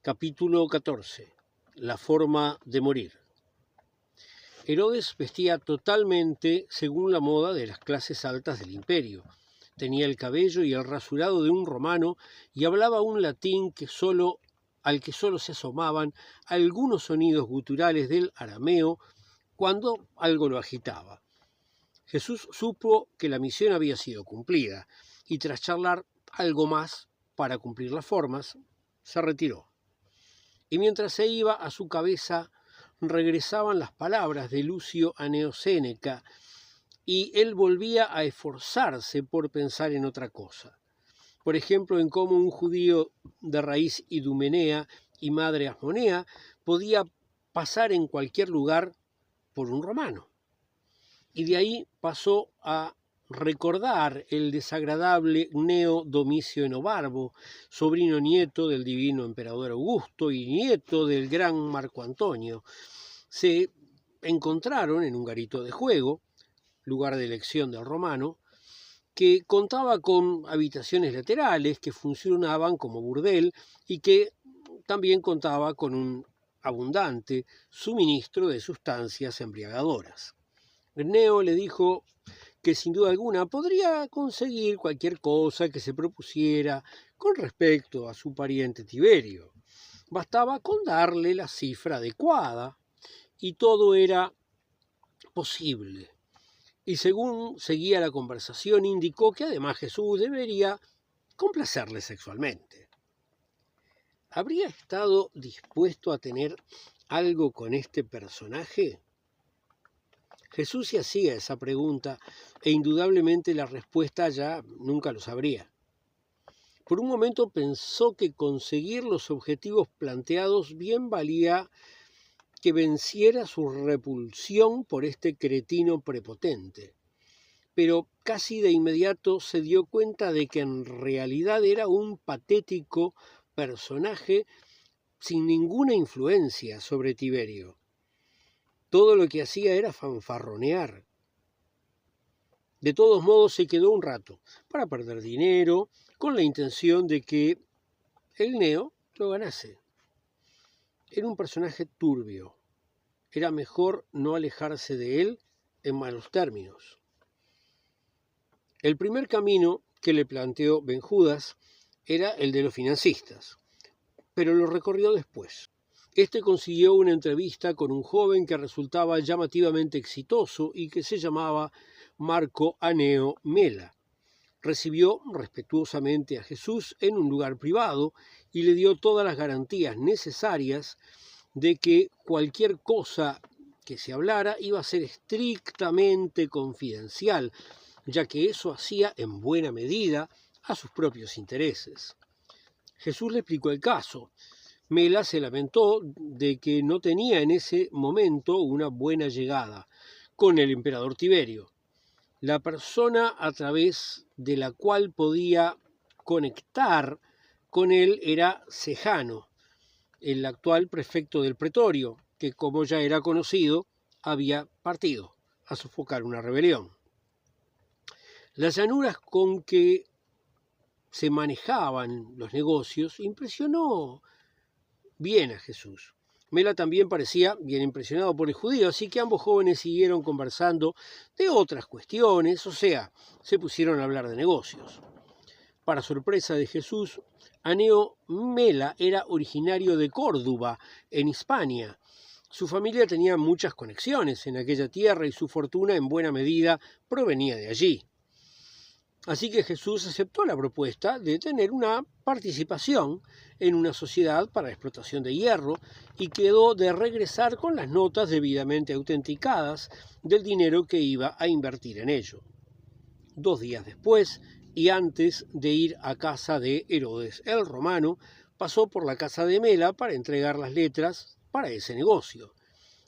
Capítulo 14. La forma de morir. Herodes vestía totalmente según la moda de las clases altas del imperio. Tenía el cabello y el rasurado de un romano y hablaba un latín al que solo se asomaban algunos sonidos guturales del arameo cuando algo lo agitaba. Jesús supo que la misión había sido cumplida y tras charlar algo más para cumplir las formas, se retiró. Y mientras se iba, a su cabeza regresaban las palabras de Lucio Aneo Séneca, y él volvía a esforzarse por pensar en otra cosa. Por ejemplo, en cómo un judío de raíz idumenea y madre asmonea podía pasar en cualquier lugar por un romano. Y de ahí pasó a recordar el desagradable Gneo Domicio Enobarbo, sobrino nieto del divino emperador Augusto y nieto del gran Marco Antonio. Se encontraron en un garito de juego, lugar de elección del romano, que contaba con habitaciones laterales que funcionaban como burdel y que también contaba con un abundante suministro de sustancias embriagadoras. Gneo le dijo que sin duda alguna podría conseguir cualquier cosa que se propusiera con respecto a su pariente Tiberio. Bastaba con darle la cifra adecuada y todo era posible. Y según seguía la conversación, indicó que además Jesús debería complacerle sexualmente. ¿Habría estado dispuesto a tener algo con este personaje? Jesús se hacía esa pregunta e indudablemente la respuesta ya nunca lo sabría. Por un momento pensó que conseguir los objetivos planteados bien valía que venciera su repulsión por este cretino prepotente. Pero casi de inmediato se dio cuenta de que en realidad era un patético personaje sin ninguna influencia sobre Tiberio. Todo lo que hacía era fanfarronear. De todos modos se quedó un rato para perder dinero con la intención de que el Gneo lo ganase. Era un personaje turbio. Era mejor no alejarse de él en malos términos. El primer camino que le planteó Ben Judas era el de los financistas, pero lo recorrió después. Este consiguió una entrevista con un joven que resultaba llamativamente exitoso y que se llamaba Marco Aneo Mela. Recibió respetuosamente a Jesús en un lugar privado y le dio todas las garantías necesarias de que cualquier cosa que se hablara iba a ser estrictamente confidencial, ya que eso hacía en buena medida a sus propios intereses. Jesús le explicó el caso. Mela se lamentó de que no tenía en ese momento una buena llegada con el emperador Tiberio. La persona a través de la cual podía conectar con él era Sejano, el actual prefecto del pretorio, que como ya era conocido, había partido a sofocar una rebelión. Las llanuras con que se manejaban los negocios impresionó bien a Jesús. Mela también parecía bien impresionado por el judío, así que ambos jóvenes siguieron conversando de otras cuestiones, o sea, se pusieron a hablar de negocios. Para sorpresa de Jesús, Aneo Mela era originario de Córdoba, en Hispania. Su familia tenía muchas conexiones en aquella tierra y su fortuna en buena medida provenía de allí. Así que Jesús aceptó la propuesta de tener una participación en una sociedad para la explotación de hierro y quedó de regresar con las notas debidamente autenticadas del dinero que iba a invertir en ello. 2 días después, y antes de ir a casa de Herodes el Romano, pasó por la casa de Mela para entregar las letras para ese negocio.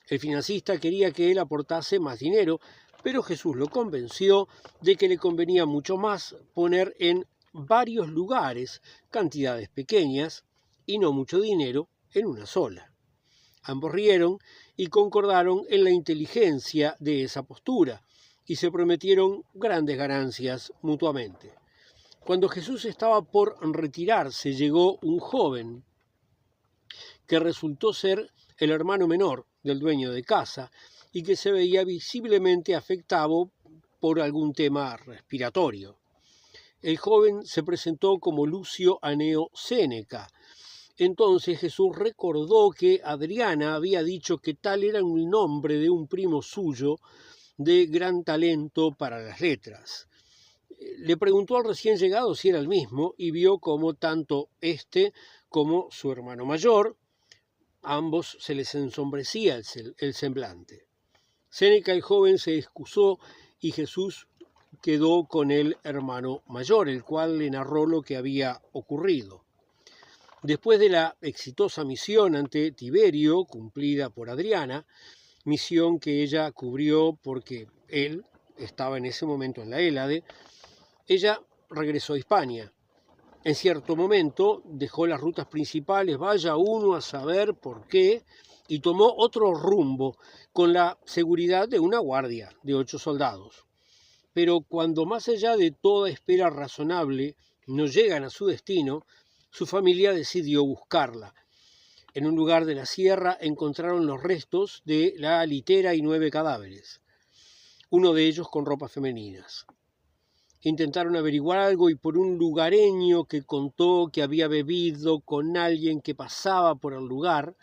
El financista quería que él aportase más dinero, pero Jesús lo convenció de que le convenía mucho más poner en varios lugares cantidades pequeñas y no mucho dinero en una sola. Ambos rieron y concordaron en la inteligencia de esa postura y se prometieron grandes ganancias mutuamente. Cuando Jesús estaba por retirarse, llegó un joven que resultó ser el hermano menor del dueño de casa y que se veía visiblemente afectado por algún tema respiratorio. El joven se presentó como Lucio Aneo Séneca. Entonces Jesús recordó que Adriana había dicho que tal era el nombre de un primo suyo de gran talento para las letras. Le preguntó al recién llegado si era el mismo y vio como tanto éste como su hermano mayor, ambos se les ensombrecía el semblante. Séneca el joven se excusó y Jesús quedó con el hermano mayor, el cual le narró lo que había ocurrido. Después de la exitosa misión ante Tiberio, cumplida por Adriana, misión que ella cubrió porque él estaba en ese momento en la Hélade, ella regresó a Hispania. En cierto momento dejó las rutas principales, vaya uno a saber por qué, y tomó otro rumbo con la seguridad de una guardia de 8 soldados. Pero cuando más allá de toda espera razonable no llegan a su destino, su familia decidió buscarla. En un lugar de la sierra encontraron los restos de la litera y 9 cadáveres, uno de ellos con ropas femeninas. Intentaron averiguar algo y por un lugareño que contó que había bebido con alguien que pasaba por el lugar,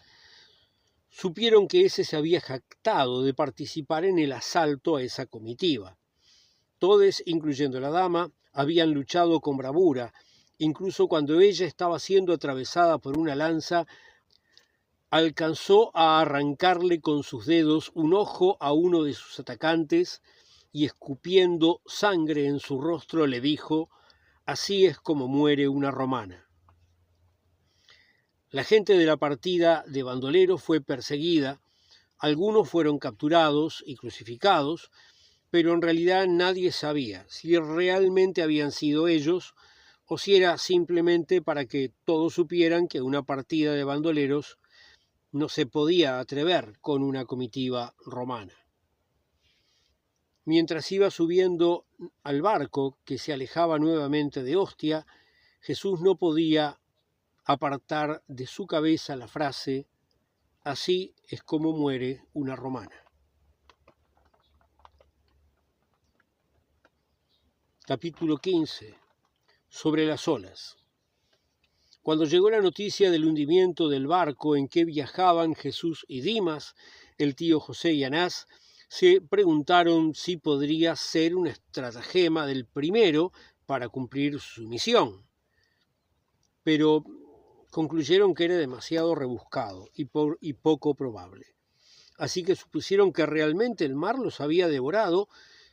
supieron que ese se había jactado de participar en el asalto a esa comitiva. Todos, incluyendo la dama, habían luchado con bravura. Incluso cuando ella estaba siendo atravesada por una lanza, alcanzó a arrancarle con sus dedos un ojo a uno de sus atacantes y escupiendo sangre en su rostro le dijo: «Así es como muere una romana». La gente de la partida de bandoleros fue perseguida, algunos fueron capturados y crucificados, pero en realidad nadie sabía si realmente habían sido ellos o si era simplemente para que todos supieran que una partida de bandoleros no se podía atrever con una comitiva romana. Mientras iba subiendo al barco que se alejaba nuevamente de Ostia, Jesús no podía apartar de su cabeza la frase: «Así es como muere una romana». Capítulo 15. Sobre las olas. Cuando llegó la noticia del hundimiento del barco en que viajaban Jesús y Dimas, el tío José y Anás, se preguntaron si podría ser una estratagema del primero para cumplir su misión. Pero concluyeron que era demasiado rebuscado y poco probable. Así que supusieron que realmente el mar los había devorado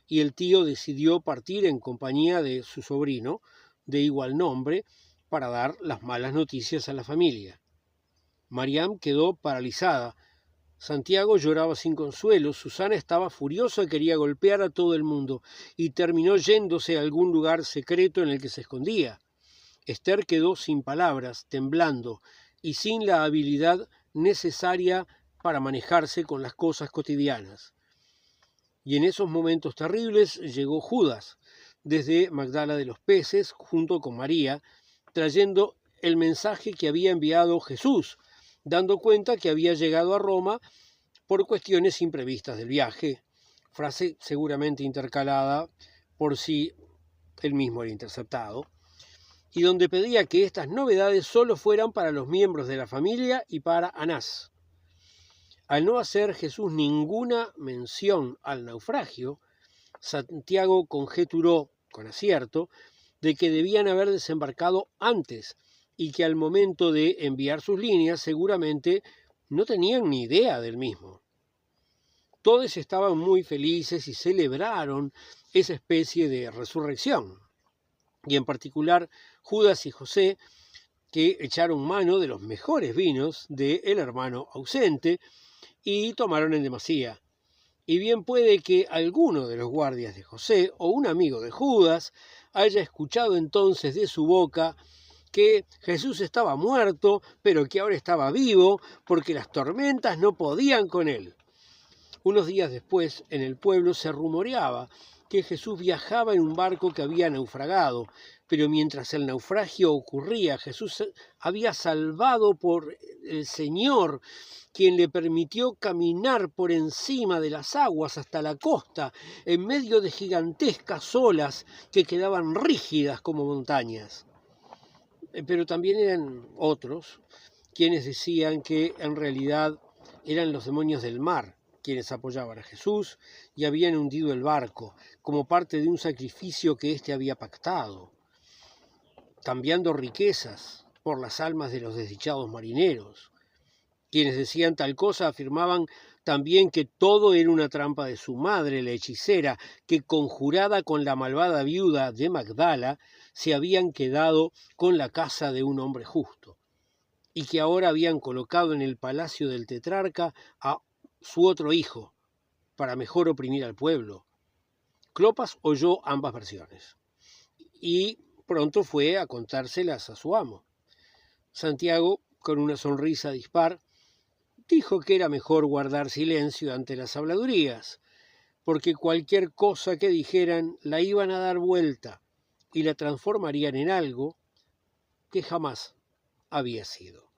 y el tío decidió partir en compañía de su sobrino, de igual nombre, para dar las malas noticias a la familia. Mariam quedó paralizada. Santiago lloraba sin consuelo. Susana estaba furiosa y quería golpear a todo el mundo y terminó yéndose a algún lugar secreto en el que se escondía. Esther quedó sin palabras, temblando y sin la habilidad necesaria para manejarse con las cosas cotidianas. Y en esos momentos terribles llegó Judas, desde Magdala de los Peces, junto con María, trayendo el mensaje que había enviado Jesús, dando cuenta que había llegado a Roma por cuestiones imprevistas del viaje, frase seguramente intercalada por si él mismo era interceptado, y donde pedía que estas novedades solo fueran para los miembros de la familia y para Anás. Al no hacer Jesús ninguna mención al naufragio, Santiago conjeturó, con acierto, de que debían haber desembarcado antes y que al momento de enviar sus líneas seguramente no tenían ni idea del mismo. Todos estaban muy felices y celebraron esa especie de resurrección, y en particular Judas y José, que echaron mano de los mejores vinos del hermano ausente y tomaron en demasía. Y bien puede que alguno de los guardias de José o un amigo de Judas haya escuchado entonces de su boca que Jesús estaba muerto, pero que ahora estaba vivo, porque las tormentas no podían con él. Unos días después, en el pueblo se rumoreaba que Jesús viajaba en un barco que había naufragado, pero mientras el naufragio ocurría, Jesús había salvado por el Señor, quien le permitió caminar por encima de las aguas hasta la costa, en medio de gigantescas olas que quedaban rígidas como montañas. Pero también eran otros quienes decían que en realidad eran los demonios del mar quienes apoyaban a Jesús y habían hundido el barco como parte de un sacrificio que éste había pactado, cambiando riquezas por las almas de los desdichados marineros. Quienes decían tal cosa afirmaban también que todo era una trampa de su madre, la hechicera, que conjurada con la malvada viuda de Magdala, se habían quedado con la casa de un hombre justo, y que ahora habían colocado en el palacio del tetrarca a su otro hijo, para mejor oprimir al pueblo. Clopas oyó ambas versiones, y pronto fue a contárselas a su amo. Santiago, con una sonrisa dispar, dijo que era mejor guardar silencio ante las habladurías, porque cualquier cosa que dijeran la iban a dar vuelta y la transformarían en algo que jamás había sido.